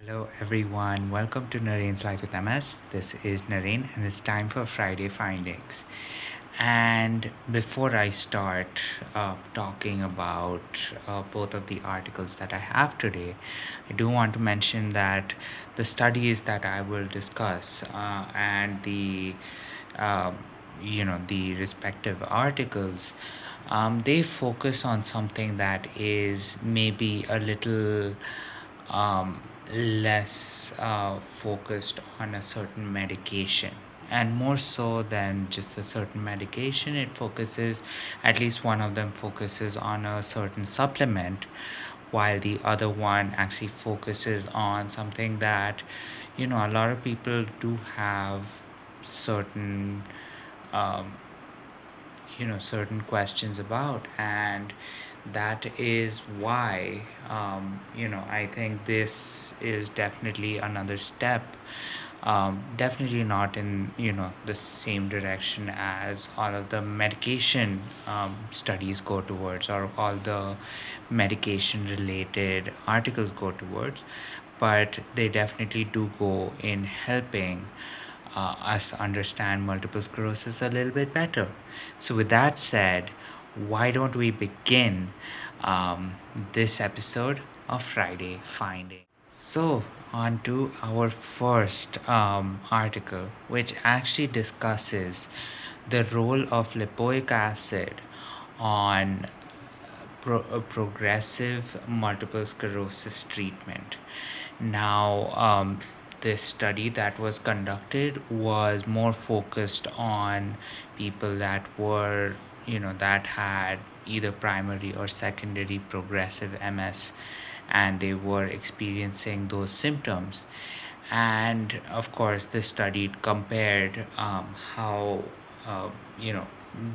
Hello everyone, welcome to Naren's Life with MS. This is Naren and it's time for Friday Findings. And before I start talking about both of the articles that I have today, I do want to mention that the studies that I will discuss and uh, the respective articles, they focus on something that is maybe a little um, less focused on a certain medication, and more so than just a certain medication. It focuses, at least one of them focuses on a certain supplement, while the other one actually focuses on something that a lot of people do have certain um, certain questions about. And that is why I think this is definitely another step, definitely not in the same direction as all of the medication studies go towards, or all the medication related articles go towards, but they definitely do go in helping us understand multiple sclerosis a little bit better. So, with that said, why don't we begin this episode of Friday Finding? So, on to our first article, which actually discusses the role of lipoic acid on progressive multiple sclerosis treatment. Now, this study that was conducted was more focused on people that were, that had either primary or secondary progressive MS, and they were experiencing those symptoms. And of course, this study compared how, you know,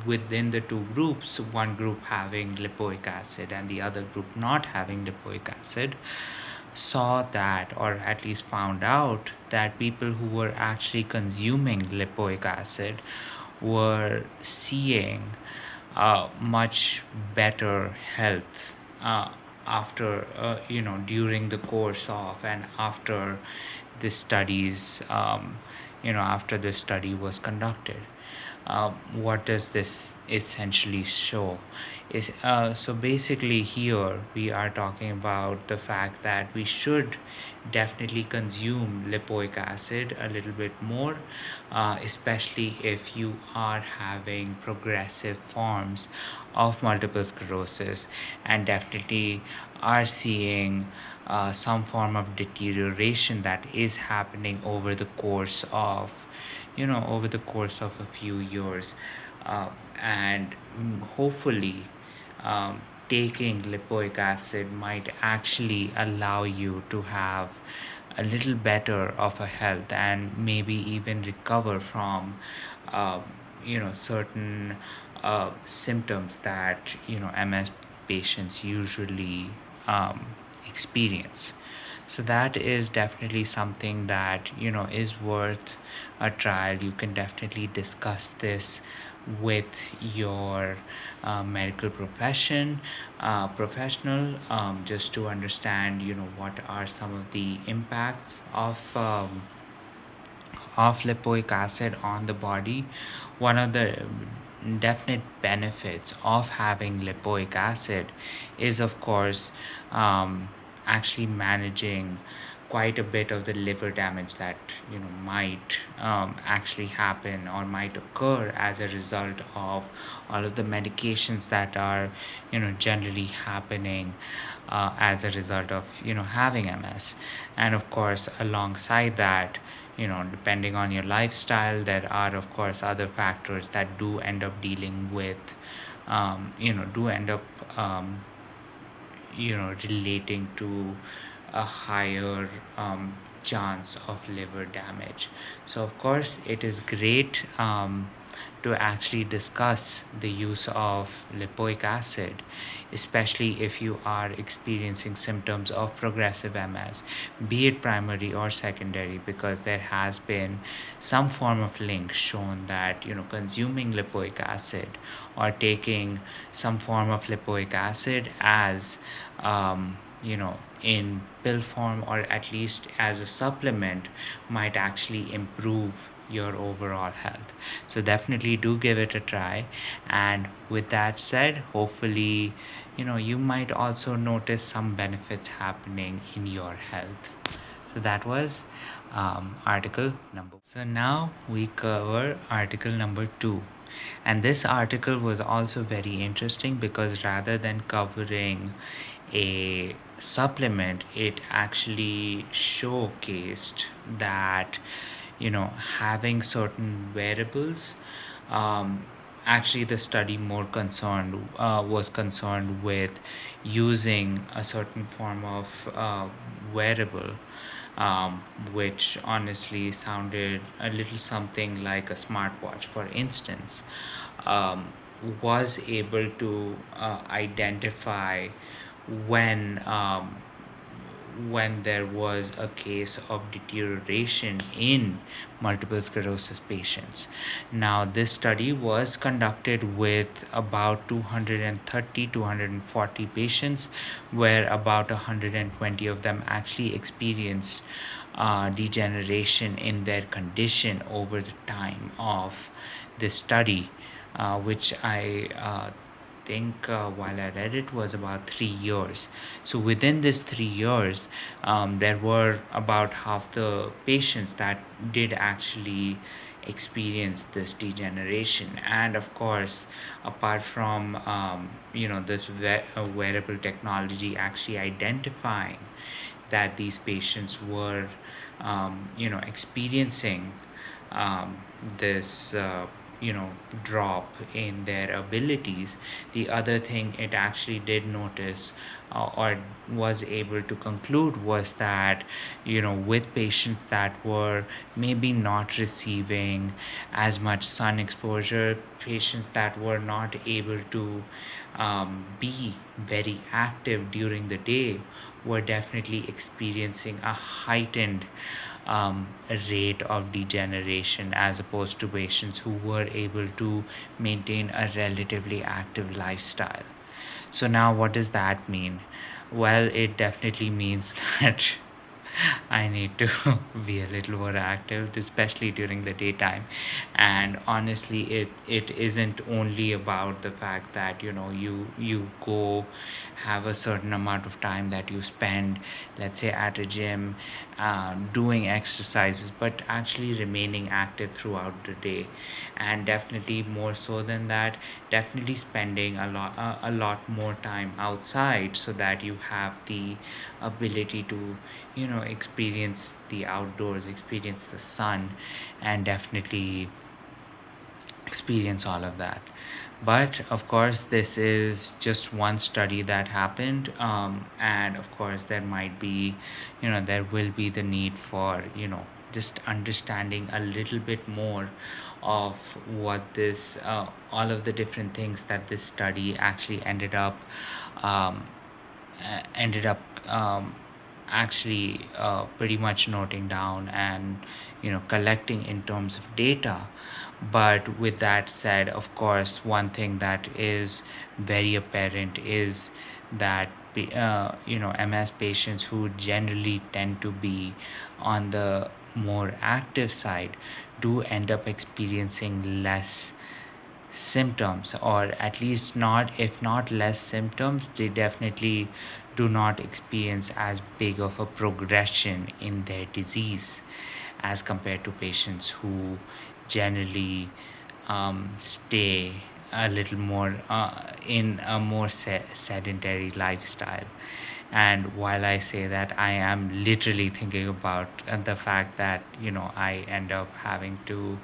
within the two groups, one group having lipoic acid and the other group not having lipoic acid, saw that, or at least found out that people who were actually consuming lipoic acid were seeing much better health after during the course of, and after the studies after the study was conducted. What does this essentially show? Is So basically, here we are talking about the fact that we should definitely consume lipoic acid a little bit more, especially if you are having progressive forms of multiple sclerosis, and definitely are seeing some form of deterioration that is happening over the course of a few years. And hopefully, taking lipoic acid might actually allow you to have a little better of a health, and maybe even recover from certain symptoms that MS patients usually experience. So that is definitely something that is worth a trial. You can definitely discuss this with your medical professional, just to understand what are some of the impacts of lipoic acid on the body. One of the definite benefits of having lipoic acid is, of course, actually managing quite a bit of the liver damage that might actually happen or might occur as a result of all of the medications that are generally happening as a result of having MS. And of course, alongside that, depending on your lifestyle, there are of course other factors that do end up dealing with do end up relating to a higher chance of liver damage. So of course, it is great to actually discuss the use of lipoic acid, especially if you are experiencing symptoms of progressive MS, be it primary or secondary, because there has been some form of link shown that consuming lipoic acid, or taking some form of lipoic acid as in pill form or at least as a supplement might actually improve your overall health. So definitely do give it a try. And with that said, hopefully, you might also notice some benefits happening in your health. So that was article number. So now we cover article number 2. And this article was also very interesting because rather than covering a supplement, it actually showcased that, having certain wearables, um, actually the study more concerned was concerned with using a certain form of wearable, which honestly sounded a little something like a smartwatch, for instance, um, was able to identify when when there was a case of deterioration in multiple sclerosis patients. Now, this study was conducted with about 230, 240 patients, where about 120 of them actually experienced degeneration in their condition over the time of this study, which I think while I read it was about 3 years. So within this 3 years, there were about half the patients that did actually experience this degeneration. And of course, apart from this wearable technology actually identifying that these patients were experiencing um, this drop in their abilities, the other thing it actually did notice or was able to conclude was that with patients that were maybe not receiving as much sun exposure, patients that were not able to be very active during the day, were definitely experiencing a heightened rate of degeneration as opposed to patients who were able to maintain a relatively active lifestyle. So, now what does that mean? Well, it definitely means that I need to be a little more active, especially during the daytime. And honestly, it isn't only about the fact that you go have a certain amount of time that you spend, let's say at a gym, doing exercises, but actually remaining active throughout the day. And definitely more so than that, definitely spending a lot more time outside so that you have the ability to experience the outdoors, experience the sun, and definitely experience all of that. But of course, this is just one study that happened, and of course, there might be, there will be the need for, just understanding a little bit more of what this, all of the different things that this study actually um, ended up actually pretty much noting down and collecting in terms of data. But with that said, of course, one thing that is very apparent is that MS patients who generally tend to be on the more active side do end up experiencing less symptoms, or at least not, if not less symptoms, they definitely do not experience as big of a progression in their disease as compared to patients who generally stay a little more in a more sedentary lifestyle. And while I say that, I am literally thinking about the fact that I end up having to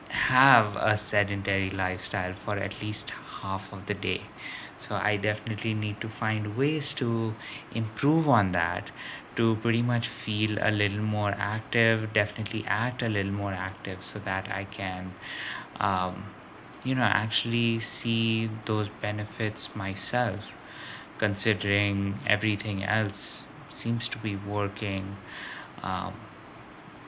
have a sedentary lifestyle for at least half of the day. So I definitely need to find ways to improve on that, to pretty much feel a little more active, definitely act a little more active, so that I can actually see those benefits myself, considering everything else seems to be working, um,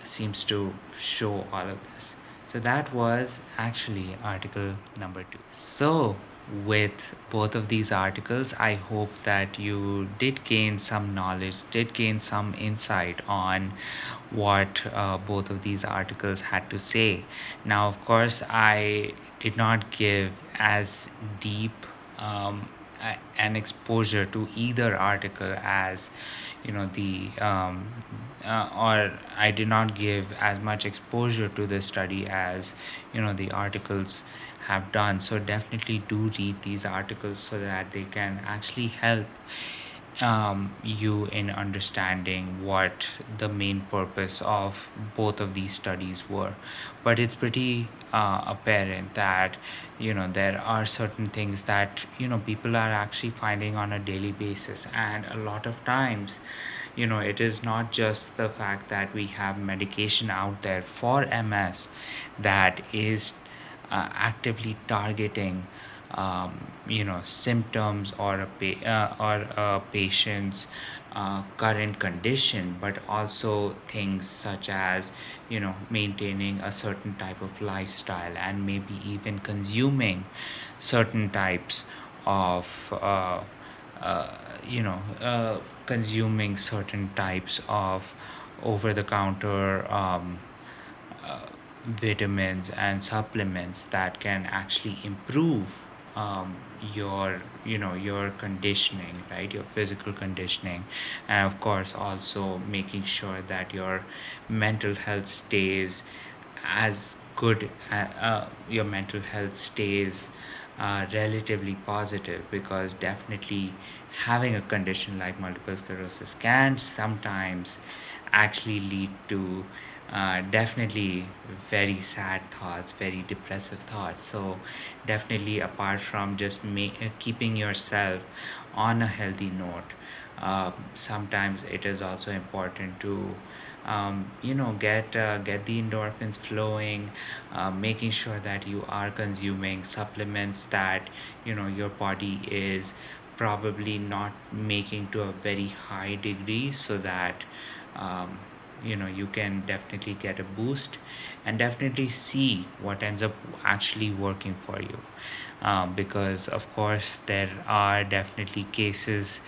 seems to show all of this. So that was actually article number 2. So with both of these articles. I hope that you did gain some knowledge, did gain some insight on what both of these articles had to say. Now, of course, I did not give as deep an exposure to either article as the or I did not give as much exposure to the study as the articles have done. So definitely do read these articles so that they can actually help you in understanding what the main purpose of both of these studies were. But it's pretty apparent that there are certain things that people are actually finding on a daily basis, and a lot of times it is not just the fact that we have medication out there for MS that is actively targeting symptoms or a patient's current condition, but also things such as maintaining a certain type of lifestyle and maybe even consuming certain types of uh, consuming certain types of over the counter uh, vitamins and supplements that can actually improve your conditioning, right, your physical conditioning, and of course also making sure that your mental health stays as good, your mental health stays relatively positive, because definitely having a condition like multiple sclerosis can sometimes actually lead to definitely very sad thoughts, very depressive thoughts. So definitely, apart from just keeping yourself on a healthy note, sometimes it is also important to get the endorphins flowing, making sure that you are consuming supplements that your body is probably not making to a very high degree, so that um, you can definitely get a boost and definitely see what ends up actually working for you. Because of course there are definitely cases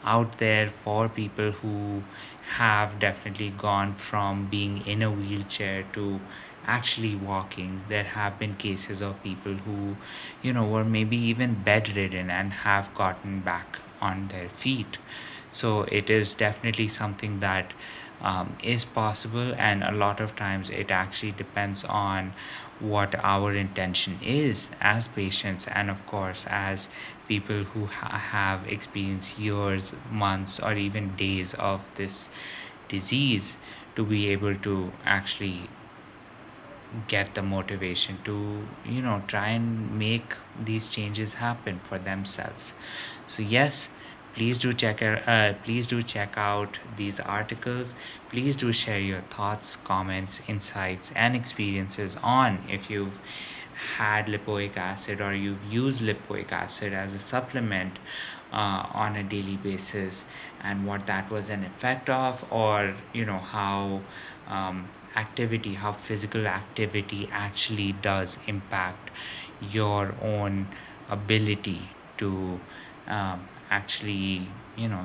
out there for people who have definitely gone from being in a wheelchair to actually walking. There have been cases of people who were maybe even bedridden and have gotten back on their feet. So it is definitely something that is possible, and a lot of times it actually depends on what our intention is as patients, and of course as people who have experienced years, months, or even days of this disease, to be able to actually get the motivation to try and make these changes happen for themselves. So yes, please do check out these articles. Please do share your thoughts, comments, insights, and experiences on if you've had lipoic acid or you've used lipoic acid as a supplement on a daily basis, and what that was an effect of, or how physical activity actually does impact your own ability to actually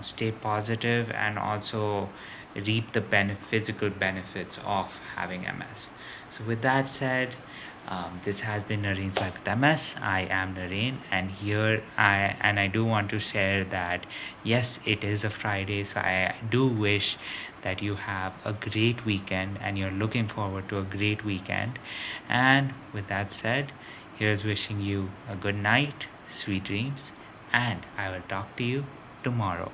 stay positive and also reap the physical benefits of having MS. So with that said, this has been Nareen's Life with MS. I am Nareen, and I do want to share that yes, it is a Friday, so I do wish that you have a great weekend and you're looking forward to a great weekend. And with that said, here's wishing you a good night, sweet dreams, and I will talk to you tomorrow.